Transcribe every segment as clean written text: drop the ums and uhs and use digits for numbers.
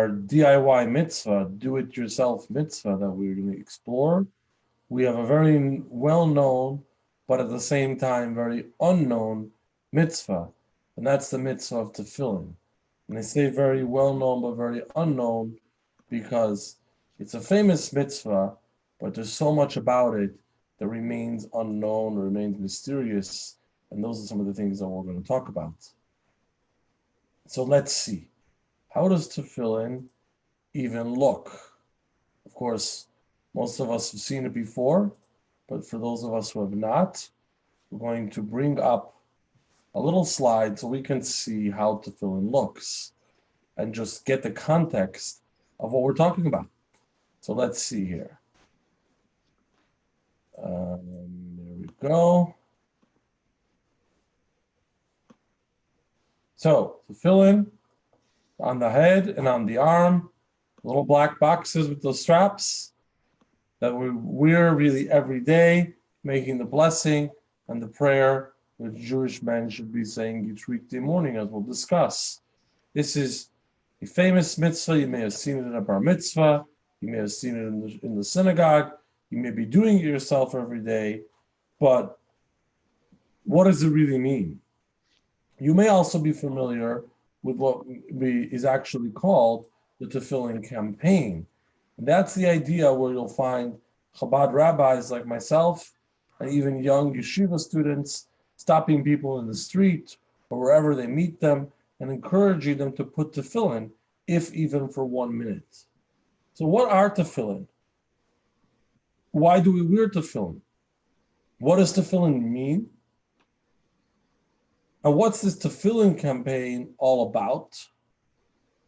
our DIY mitzvah, do-it-yourself mitzvah that we're going to explore, we have a very well-known, but at the same time very unknown mitzvah, and that's the mitzvah of Teffilin. And I say very well-known but very unknown because it's a famous mitzvah, but there's so much about it that remains unknown, remains mysterious, and those are some of the things that we're going to talk about. So let's see. How does Teffilin even look? Of course, most of us have seen it before, but for those of us who have not, we're going to bring up a little slide so we can see how Teffilin looks and just get the context of what we're talking about. So let's see here. There we go. So Teffilin on the head and on the arm, little black boxes with those straps that we wear really every day, making the blessing and the prayer which Jewish men should be saying each weekday morning, as we'll discuss. This is a famous mitzvah. You may have seen it in a bar mitzvah. You may have seen it in the synagogue. You may be doing it yourself every day. But what does it really mean? You may also be familiar with what is actually called the Teffilin campaign. And that's the idea where you'll find Chabad rabbis like myself and even young yeshiva students stopping people in the street or wherever they meet them and encouraging them to put Teffilin, if even for 1 minute. So what are Teffilin? Why do we wear Teffilin? What does Teffilin mean? And what's this Teffilin campaign all about?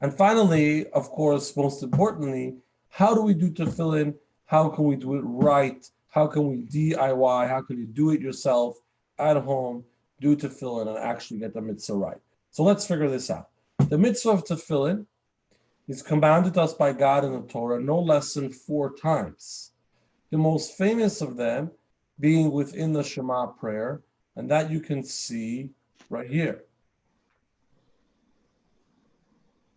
And finally, of course, most importantly, how do we do Teffilin? How can we do it right? How can we DIY? How can you do it yourself at home, do Teffilin, and actually get the mitzvah right? So let's figure this out. The mitzvah of Teffilin is commanded us by God in the Torah no less than 4 times. The most famous of them being within the Shema prayer, and that you can see right here.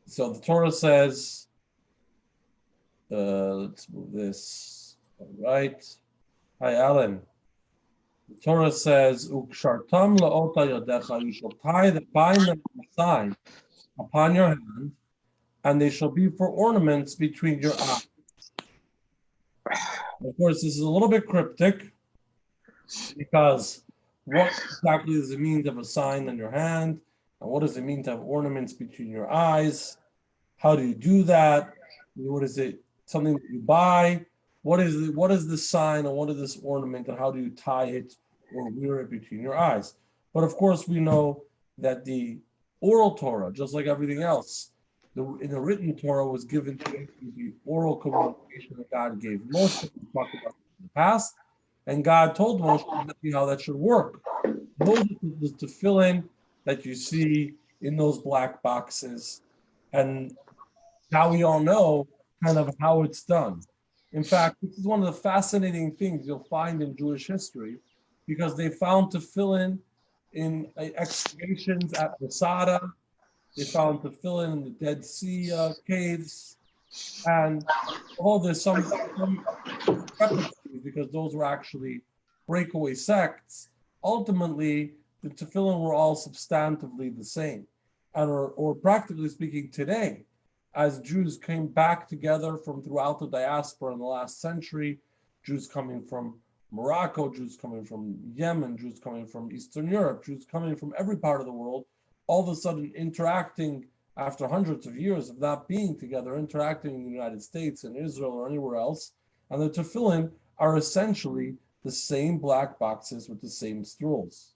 So the Torah says, let's move this, all right. Hi, Alan. The Torah says, "Ukshartam la'ota yodecha," you shall bind them a sign upon your hand, and they shall be for ornaments between your eyes. Of course, this is a little bit cryptic, because what exactly does it mean to have a sign on your hand? And what does it mean to have ornaments between your eyes? How do you do that? What is it? Something that you buy? What is it? What is this sign and what is this ornament, and how do you tie it or wear it between your eyes? But of course, we know that the oral Torah, just like everything else, in the written Torah was given to the oral communication that God gave Moshe. We talked about in the past, and God told Moshe exactly how that should work. Those are the Teffilin that you see in those black boxes, and now we all know kind of how it's done. In fact, this is one of the fascinating things you'll find in Jewish history, because they found Teffilin in excavations at Masada. They found Teffilin in the Dead Sea caves, and although there's some discrepancies because those were actually breakaway sects, ultimately the Teffilin were all substantively the same, and or practically speaking today, as Jews came back together from throughout the diaspora in the last century, Jews coming from Morocco, Jews coming from Yemen, Jews coming from Eastern Europe, Jews coming from every part of the world, all of a sudden interacting after hundreds of years of not being together, interacting in the United States and Israel or anywhere else. And the Teffilin are essentially the same black boxes with the same scrolls.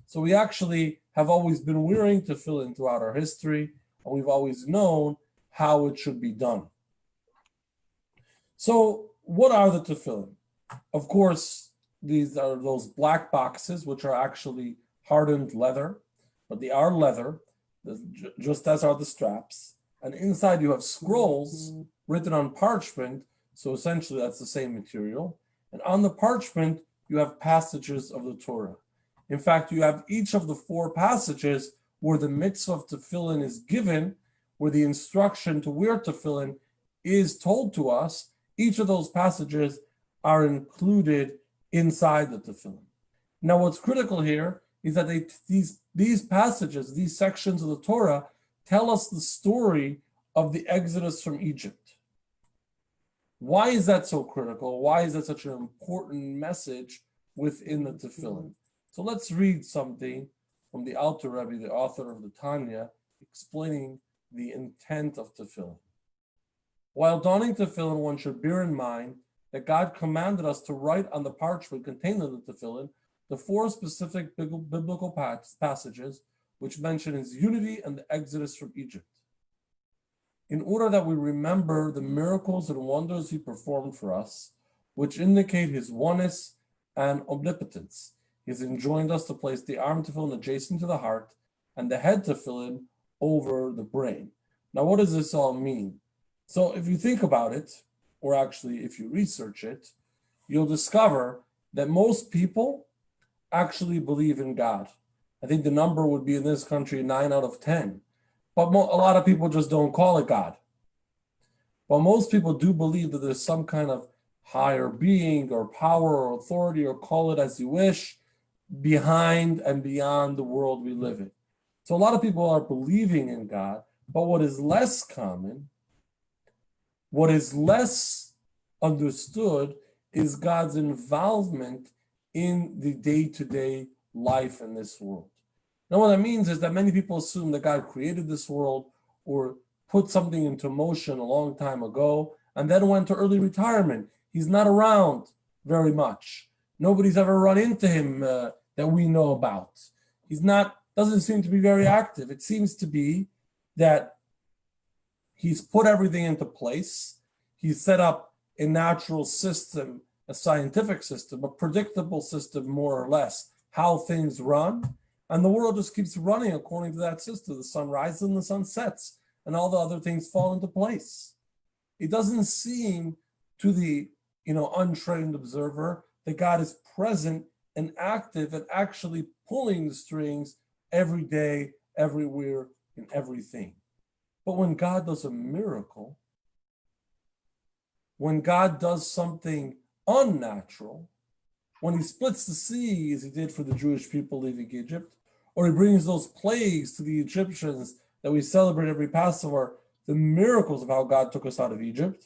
So we actually have always been wearing Teffilin throughout our history, and we've always known how it should be done. So what are the Teffilin? Of course, these are those black boxes, which are actually hardened leather, but they are leather, just as are the straps. And inside you have scrolls written on parchment, so essentially that's the same material. And on the parchment, you have passages of the Torah. In fact, you have each of the 4 passages where the mitzvah of Teffilin is given, where the instruction to wear tefillin is told to us, each of those passages are included inside the tefillin. Now, what's critical here is that these passages, these sections of the Torah, tell us the story of the exodus from Egypt. Why is that so critical? Why is that such an important message within the tefillin? So let's read something from the Alter Rebbe, the author of the Tanya, explaining the intent of tefillin. While donning tefillin, one should bear in mind that God commanded us to write on the parchment contained in the tefillin the 4 specific biblical passages which mention his unity and the exodus from Egypt, in order that we remember the miracles and wonders he performed for us, which indicate his oneness and omnipotence. He has enjoined us to place the arm tefillin adjacent to the heart and the head tefillin over the brain. Now, what does this all mean? So if you think about it, or actually if you research it, you'll discover that most people actually believe in God. I think the number would be in this country 9 out of 10. But a lot of people just don't call it God. But most people do believe that there's some kind of higher being or power or authority, or call it as you wish, behind and beyond the world we live in. So a lot of people are believing in God, but what is less common, what is less understood, is God's involvement in the day-to-day life in this world. Now, what that means is that many people assume that God created this world or put something into motion a long time ago and then went to early retirement. He's not around very much. Nobody's ever run into him that we know about. Doesn't seem to be very active. It seems to be that he's put everything into place. He's set up a natural system, a scientific system, a predictable system, more or less, how things run. And the world just keeps running according to that system. The sun rises and the sun sets, and all the other things fall into place. It doesn't seem to the untrained observer that God is present and active and actually pulling the strings every day, everywhere, in everything. But when God does a miracle, when God does something unnatural, when he splits the sea, as he did for the Jewish people leaving Egypt, or he brings those plagues to the Egyptians that we celebrate every Passover, the miracles of how God took us out of Egypt,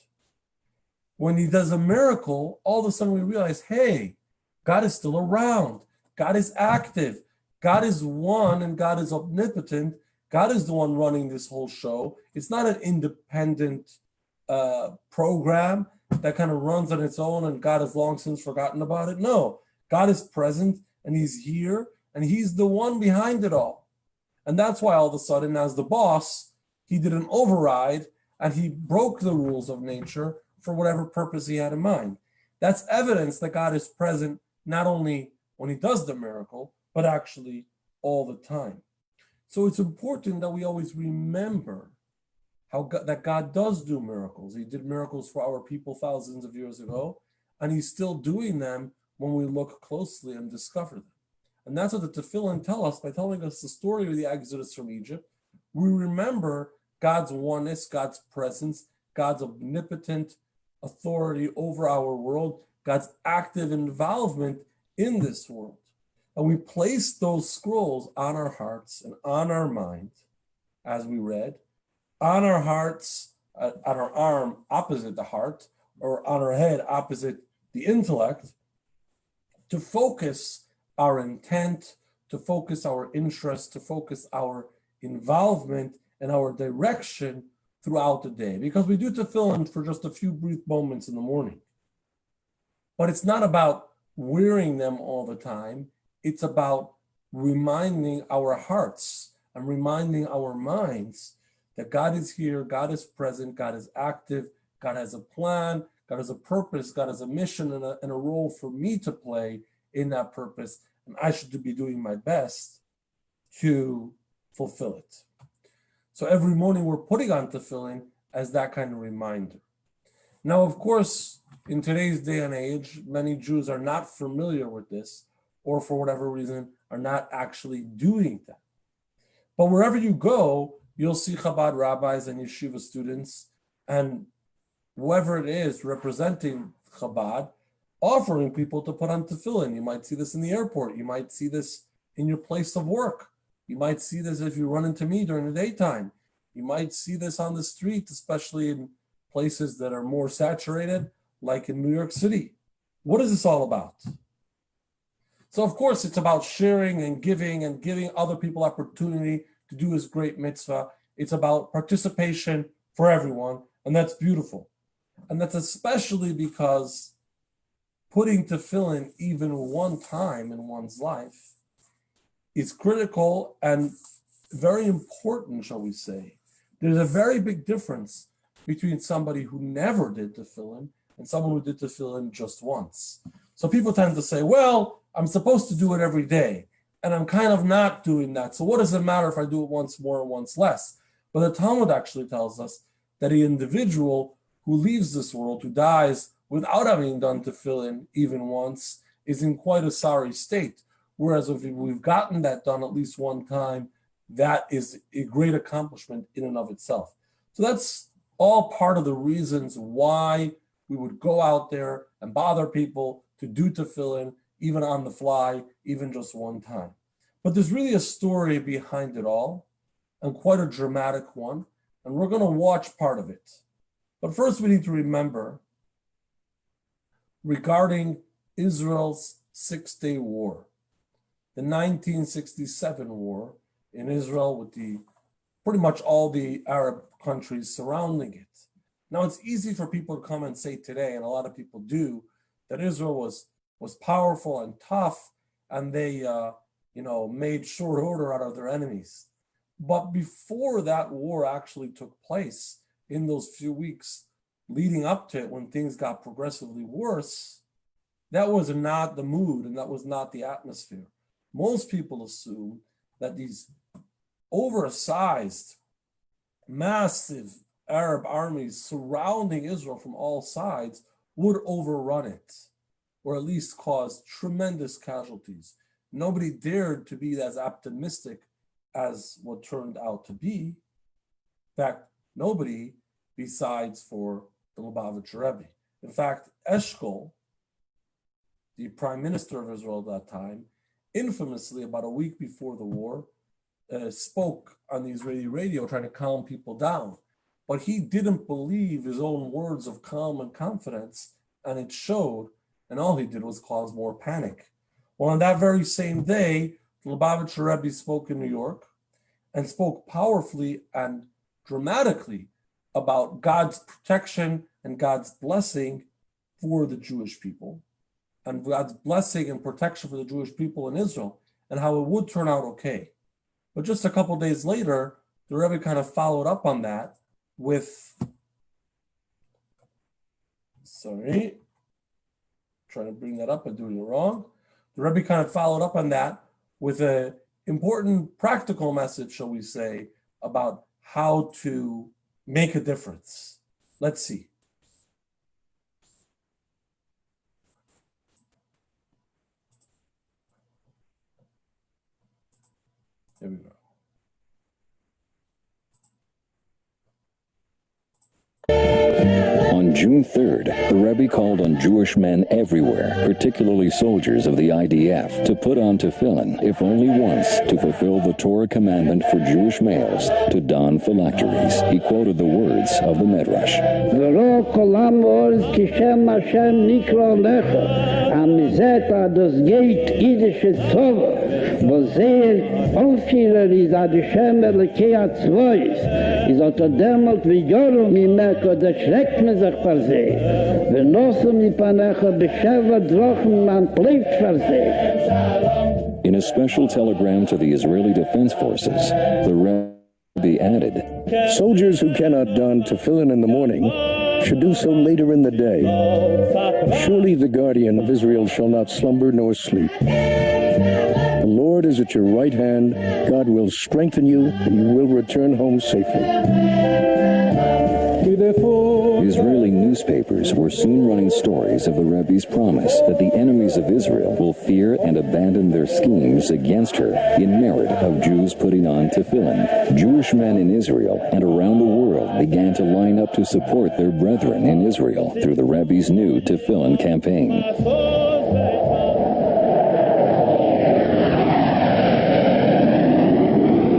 when he does a miracle, all of a sudden we realize, hey, God is still around. God is active. God is one and God is omnipotent. God is the one running this whole show. It's not an independent program that kind of runs on its own and God has long since forgotten about it. No, God is present and he's here and he's the one behind it all. And that's why all of a sudden, as the boss, he did an override and he broke the rules of nature for whatever purpose he had in mind. That's evidence that God is present not only when he does the miracle, but actually all the time. So it's important that we always remember that God does do miracles. He did miracles for our people thousands of years ago, and he's still doing them when we look closely and discover them. And that's what the Teffilin tell us by telling us the story of the exodus from Egypt. We remember God's oneness, God's presence, God's omnipotent authority over our world, God's active involvement in this world. And we place those scrolls on our hearts and on our mind, as we read, on our hearts, on our arm opposite the heart, or on our head opposite the intellect, to focus our intent, to focus our interest, to focus our involvement and our direction throughout the day. Because we do tefillin for just a few brief moments in the morning. But it's not about wearing them all the time. It's about reminding our hearts and reminding our minds that God is here, God is present, God is active, God has a plan, God has a purpose, God has a mission and a role for me to play in that purpose, and I should be doing my best to fulfill it. So every morning we're putting on tefillin as that kind of reminder. Now, of course, in today's day and age, many Jews are not familiar with this, or for whatever reason, are not actually doing that. But wherever you go, you'll see Chabad rabbis and yeshiva students and whoever it is representing Chabad offering people to put on tefillin. You might see this in the airport. You might see this in your place of work. You might see this if you run into me during the daytime. You might see this on the street, especially in places that are more saturated, like in New York City. What is this all about? So of course, it's about sharing and giving other people opportunity to do this great mitzvah. It's about participation for everyone, and that's beautiful. And that's especially because putting tefillin even one time in one's life is critical and very important, shall we say. There's a very big difference between somebody who never did tefillin and someone who did tefillin just once. So people tend to say, well, I'm supposed to do it every day, and I'm kind of not doing that. So what does it matter if I do it once more or once less? But the Talmud actually tells us that the individual who leaves this world, who dies without having done tefillin even once, is in quite a sorry state. Whereas if we've gotten that done at least one time, that is a great accomplishment in and of itself. So that's all part of the reasons why we would go out there and bother people to do tefillin, even on the fly, even just one time. But there's really a story behind it all, and quite a dramatic one, and we're going to watch part of it. But first we need to remember regarding Israel's Six-Day War, the 1967 war in Israel with pretty much all the Arab countries surrounding it. Now it's easy for people to come and say today, and a lot of people do, that Israel was powerful and tough, and they made short order out of their enemies. But before that war actually took place, in those few weeks leading up to it, when things got progressively worse, that was not the mood and that was not the atmosphere. Most people assume that these oversized, massive Arab armies surrounding Israel from all sides would overrun it, or at least cause tremendous casualties. Nobody dared to be as optimistic as what turned out to be. In fact, nobody besides for the Lubavitcher Rebbe. In fact, Eshkol, the prime minister of Israel at that time, infamously about a week before the war, spoke on the Israeli radio trying to calm people down. But he didn't believe his own words of calm and confidence, and it showed, and all he did was cause more panic. Well, on that very same day, the Lubavitcher Rebbe spoke in New York and spoke powerfully and dramatically about God's protection and God's blessing for the Jewish people, and God's blessing and protection for the Jewish people in Israel, and how it would turn out okay. But just a couple days later, the Rebbe kind of followed up on that with, trying to bring that up and doing it wrong. The Rebbe kind of followed up on that with an important practical message, shall we say, about how to make a difference. Let's see. Here we go. On June 3rd, the Rebbe called on Jewish men everywhere, particularly soldiers of the IDF, to put on tefillin, if only once, to fulfill the Torah commandment for Jewish males to don phylacteries. He quoted the words of the Medrash. In a special telegram to the Israeli Defense Forces, the Rebbe added, "Soldiers who cannot don tefillin in the morning should do so later in the day. Surely the guardian of Israel shall not slumber nor sleep. The Lord is at your right hand. God will strengthen you, and you will return home safely." The Israeli news newspapers were soon running stories of the Rebbe's promise that the enemies of Israel will fear and abandon their schemes against her in merit of Jews putting on tefillin. Jewish men in Israel and around the world began to line up to support their brethren in Israel through the Rebbe's new Teffilin campaign.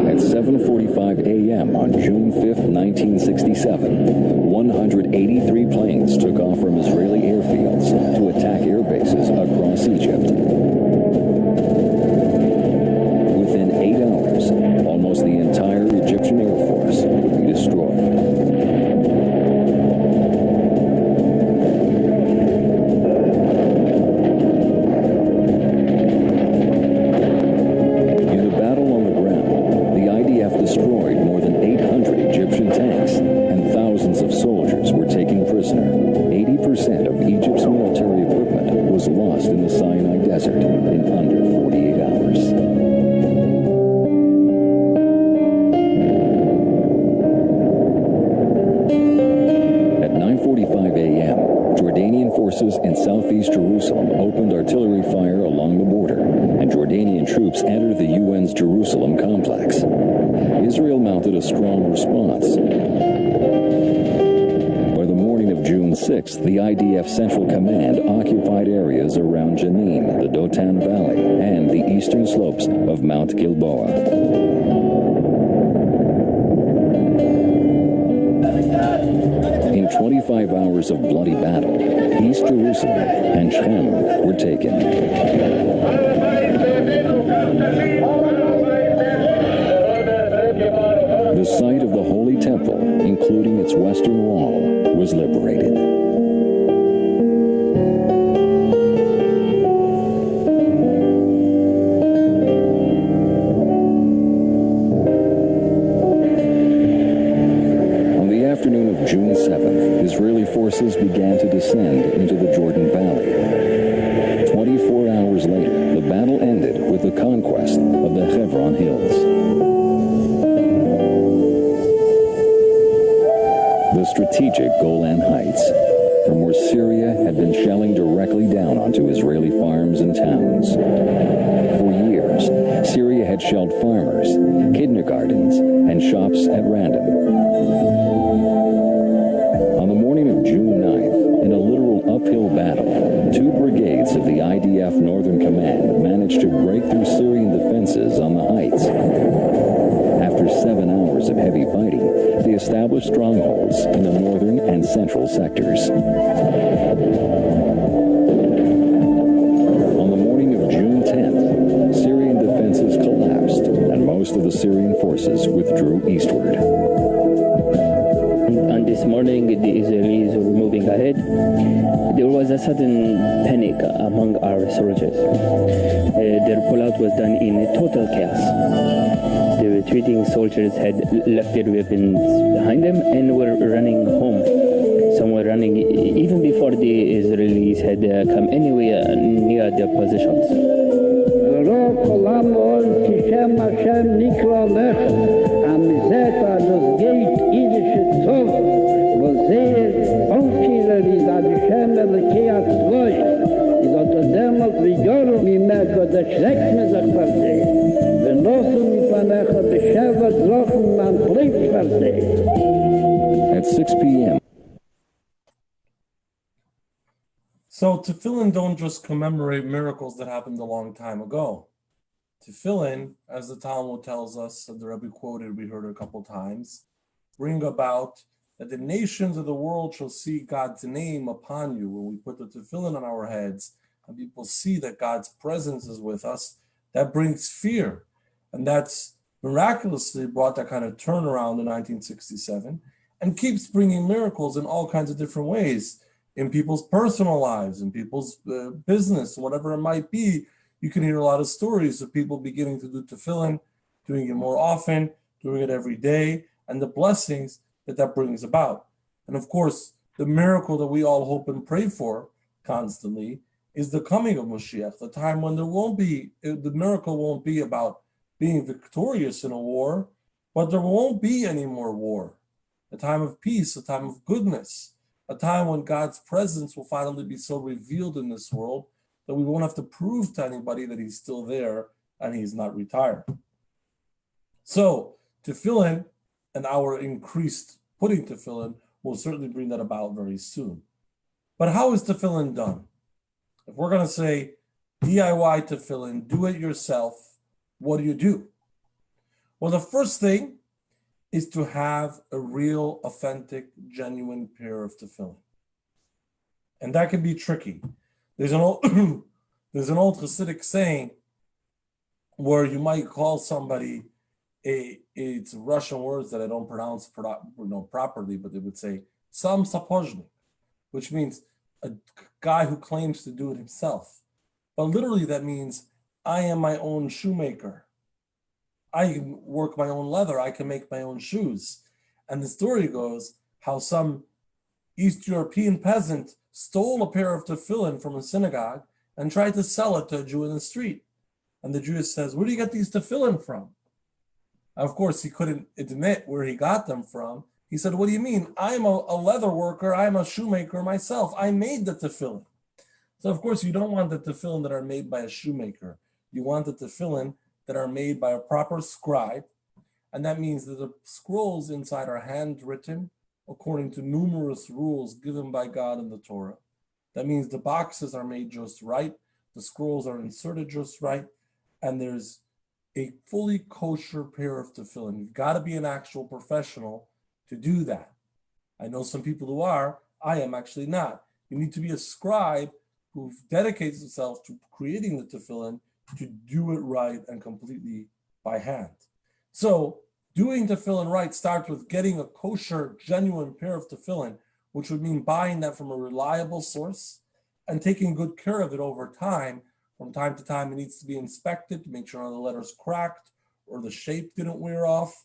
At 7:45 a.m. on June 5, 1967, 183 planes took off from Israeli airfields to attack air bases across Egypt. Within 8 hours, almost the entire Egyptian Air Force would be destroyed. Destroyed more than 800 Egyptian tanks, and thousands of soldiers were taken prisoner. 80% of Egypt's military equipment was lost in the Sinai Desert in under 48 hours. At 9:45 a.m., Jordanian forces in southeast Jerusalem opened artillery fire along the border, and Jordanian troops entered the UN's Jerusalem complex. Israel mounted a strong response. By the morning of June 6th, the IDF Central Command occupied areas around Jenin, the Dotan Valley, and the eastern slopes of Mount Gilboa. In 25 hours of bloody battle, East Jerusalem and Shechem were taken. The site of the Holy Temple, including its western wall, was liberated. On the afternoon of June 7th, Israeli forces began to descend into the Jordan Valley. 24 hours later, the battle ended with the conquest of the Hebron Hills. The strategic Golan Heights, from where Syria had been shelling directly down onto Israeli farms and towns. For years, Syria had shelled farmers, kindergartens, and shops at random. On the morning of June 9th, in a literal uphill battle, 2 brigades of the IDF Northern Command managed to break through Syrian defenses on the heights. After 7 hours of heavy fighting, they established strongholds in the northern and central sectors. On the morning of June 10th, Syrian defenses collapsed, and most of the Syrian forces withdrew eastward. On this morning, the Israelis were moving ahead. There was a sudden panic among our soldiers. Their pullout was done in total chaos. The retreating soldiers had left their weapons behind them and were running home. Some were running even before the Israelis had come anywhere near their positions. At 6 p.m. So Teffilin don't just commemorate miracles that happened a long time ago. Teffilin, as the Talmud tells us, that the Rebbe quoted, we heard a couple times, bring about that the nations of the world shall see God's name upon you. When we put the Teffilin on our heads and people see that God's presence is with us, that brings fear. And that's miraculously brought that kind of turnaround in 1967 and keeps bringing miracles in all kinds of different ways, in people's personal lives, in people's business, whatever it might be. You can hear a lot of stories of people beginning to do tefillin, doing it more often, doing it every day, and the blessings that brings about. And of course, the miracle that we all hope and pray for constantly is the coming of Mashiach, the time when the miracle won't be about being victorious in a war, but there won't be any more war. A time of peace, a time of goodness. a time when God's presence will finally be so revealed in this world that we won't have to prove to anybody that he's still there and he's not retired. So tefillin and our increased putting tefillin will certainly bring that about very soon. But how is tefillin done? If we're going to say DIY tefillin, do it yourself, what do? Well, the first thing is to have a real, authentic, genuine pair of tefillin. And that can be tricky. There's an old Hasidic saying where you might call somebody it's Russian words that I don't pronounce properly, but they would say sam sapozhnik, which means a guy who claims to do it himself. But literally that means I am my own shoemaker. I can work my own leather. I can make my own shoes. And the story goes how some East European peasant stole a pair of tefillin from a synagogue and tried to sell it to a Jew in the street. And the Jew says, where do you get these tefillin from? Of course, he couldn't admit where he got them from. He said, what do you mean? I'm a leather worker. I'm a shoemaker myself. I made the tefillin. So, of course, you don't want the tefillin that are made by a shoemaker. You want the tefillin that are made by a proper scribe. And that means that the scrolls inside are handwritten according to numerous rules given by God in the Torah. That means the boxes are made just right. The scrolls are inserted just right. And there's a fully kosher pair of tefillin. You've got to be an actual professional to do that. I know some people who are. I am actually not. You need to be a scribe who dedicates himself to creating the tefillin to do it right and completely by hand. So doing tefillin right starts with getting a kosher, genuine pair of tefillin, which would mean buying that from a reliable source and taking good care of it over time. From time to time, it needs to be inspected to make sure none of the letters cracked or the shape didn't wear off,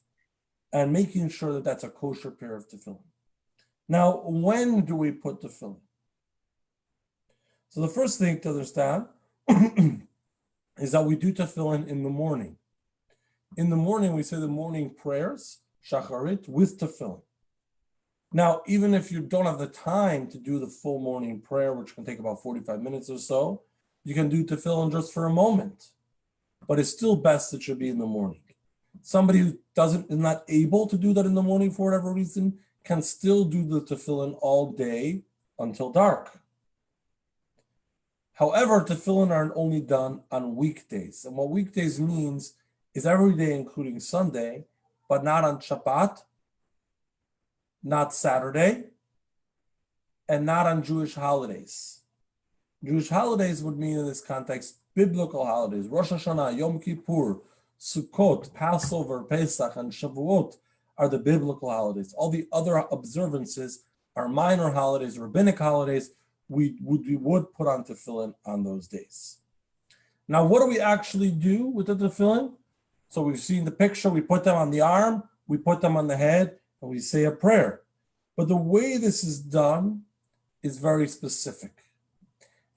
and making sure that that's a kosher pair of tefillin. Now, when do we put tefillin? So the first thing to understand is that we do tefillin in the morning. In the morning, we say the morning prayers, shacharit, with tefillin. Now, even if you don't have the time to do the full morning prayer, which can take about 45 minutes or so, you can do tefillin just for a moment. But it's still best it should be in the morning. Somebody who is not able to do that in the morning for whatever reason can still do the tefillin all day until dark. However, tefillin are only done on weekdays. And what weekdays means is every day, including Sunday, but not on Shabbat, not Saturday, and not on Jewish holidays. Jewish holidays would mean in this context, biblical holidays, Rosh Hashanah, Yom Kippur, Sukkot, Passover, Pesach, and Shavuot are the biblical holidays. All the other observances are minor holidays, rabbinic holidays. We would put on tefillin on those days. Now, what do we actually do with the tefillin? So we've seen the picture, we put them on the arm, we put them on the head, and we say a prayer. But the way this is done is very specific.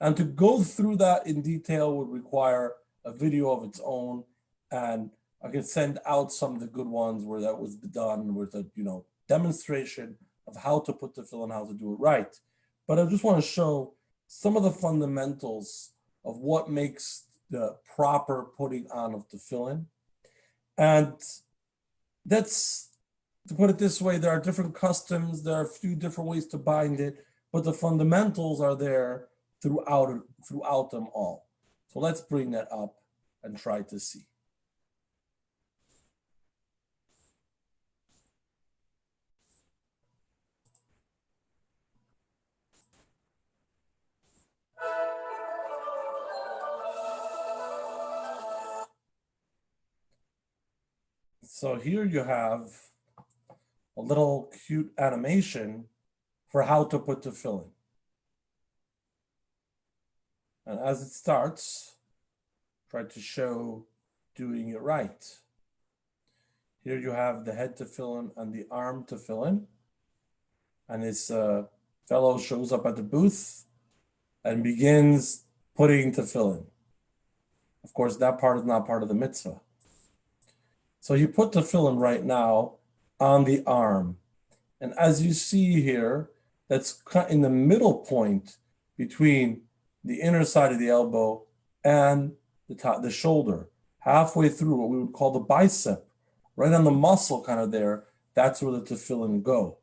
And to go through that in detail would require a video of its own. And I can send out some of the good ones where that was done with a demonstration of how to put tefillin, how to do it right. But I just want to show some of the fundamentals of what makes the proper putting on of tefillin. And that's, to put it this way, there are different customs, there are a few different ways to bind it, but the fundamentals are there throughout them all. So let's bring that up and try to see. So here you have a little cute animation for how to put tefillin. And as it starts, try to show doing it right. Here you have the head tefillin and the arm tefillin. And this fellow shows up at the booth and begins putting tefillin. Of course, that part is not part of the mitzvah. So you put tefillin right now on the arm. And as you see here, that's in the middle point between the inner side of the elbow and the shoulder, halfway through what we would call the bicep, right on the muscle kind of there. That's where the tefillin go.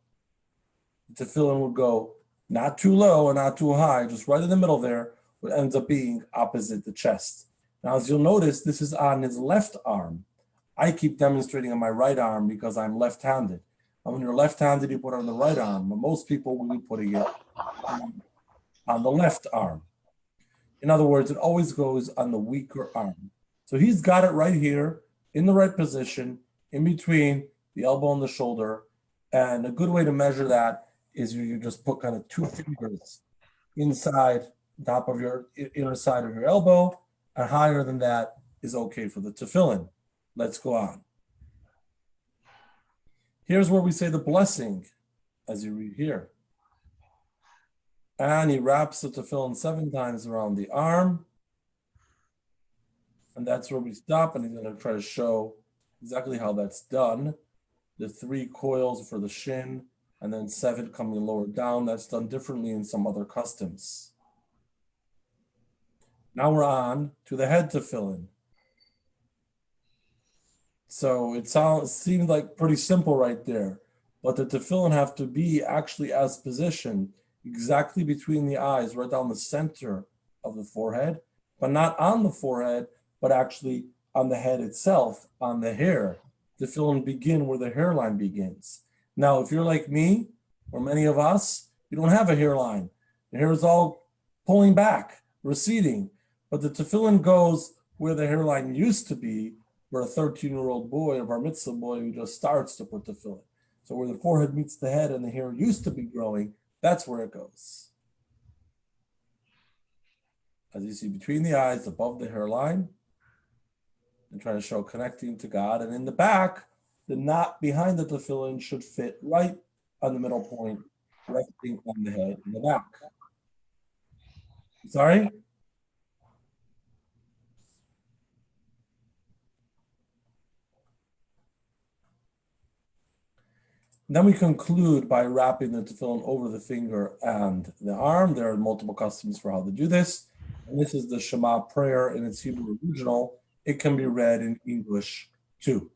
The tefillin would go not too low or not too high, just right in the middle there, what ends up being opposite the chest. Now, as you'll notice, this is on his left arm. I keep demonstrating on my right arm because I'm left-handed. And when you're left-handed, you put it on the right arm, but most people will be putting it on the left arm. In other words, it always goes on the weaker arm. So he's got it right here in the right position, in between the elbow and the shoulder. And a good way to measure that is you just put kind of 2 fingers inside the top of your inner side of your elbow, and higher than that is okay for the tefillin. Let's go on. Here's where we say the blessing, as you read here. And he wraps the tefillin 7 times around the arm. And that's where we stop, and he's going to try to show exactly how that's done. The 3 coils for the shin, and then 7 coming lower down. That's done differently in some other customs. Now we're on to the head tefillin. So it seemed like pretty simple right there, but the tefillin have to be actually as positioned exactly between the eyes, right down the center of the forehead, but not on the forehead, but actually on the head itself, on the hair. Tefillin begin where the hairline begins. Now, if you're like me, or many of us, you don't have a hairline. The hair is all pulling back, receding, but the tefillin goes where the hairline used to be, where a 13-year-old boy, a bar mitzvah boy, who just starts to put tefillin. So where the forehead meets the head and the hair used to be growing, that's where it goes. As you see, between the eyes, above the hairline, and trying to show connecting to God. And in the back, the knot behind the tefillin should fit right on the middle point, resting on the head in the back. Sorry? Then we conclude by wrapping the tefillin over the finger and the arm. There are multiple customs for how to do this. And this is the Shema prayer in its Hebrew original. It can be read in English too.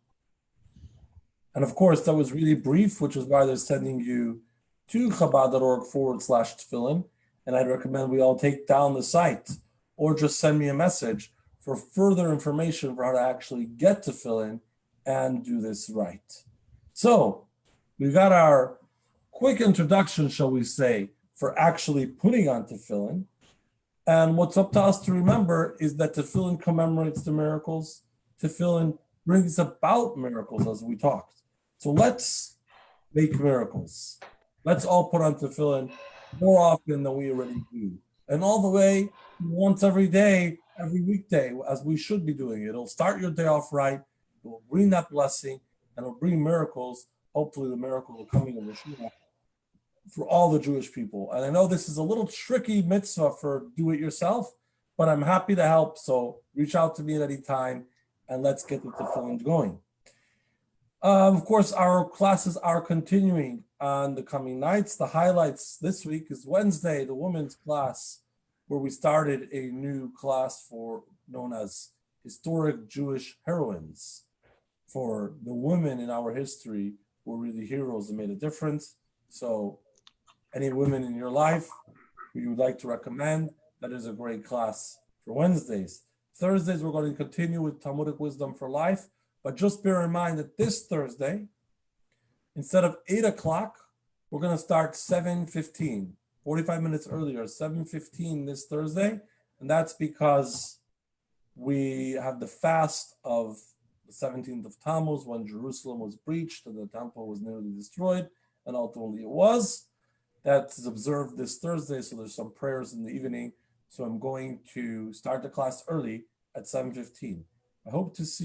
And of course, that was really brief, which is why they're sending you to chabad.org/tefillin. And I'd recommend we all take down the site or just send me a message for further information for how to actually get tefillin and do this right. So we've got our quick introduction, shall we say, for actually putting on tefillin. And what's up to us to remember is that tefillin commemorates the miracles. Tefillin brings about miracles, as we talked. So let's make miracles. Let's all put on tefillin more often than we already do. And all the way once every day, every weekday, as we should be doing it. It'll start your day off right. It will bring that blessing, and it'll bring miracles. Hopefully the miracle of coming of Yeshua for all the Jewish people. And I know this is a little tricky mitzvah for do-it-yourself, but I'm happy to help. So reach out to me at any time, and let's get the tefillin going. Of course, our classes are continuing on the coming nights. The highlights this week is Wednesday, the women's class, where we started a new class known as Historic Jewish Heroines, for the women in our history who were really heroes that made a difference. So any women in your life who you would like to recommend, that is a great class for Wednesdays. Thursdays, we're going to continue with Talmudic Wisdom for Life, but just bear in mind that this Thursday, instead of 8 o'clock, we're going to start 7:15, 45 minutes earlier, 7:15 this Thursday. And that's because we have the fast of the 17th of Tammuz, when Jerusalem was breached and the temple was nearly destroyed, and ultimately it was. That is observed this Thursday, so there's some prayers in the evening. So I'm going to start the class early at 7:15. I hope to see you.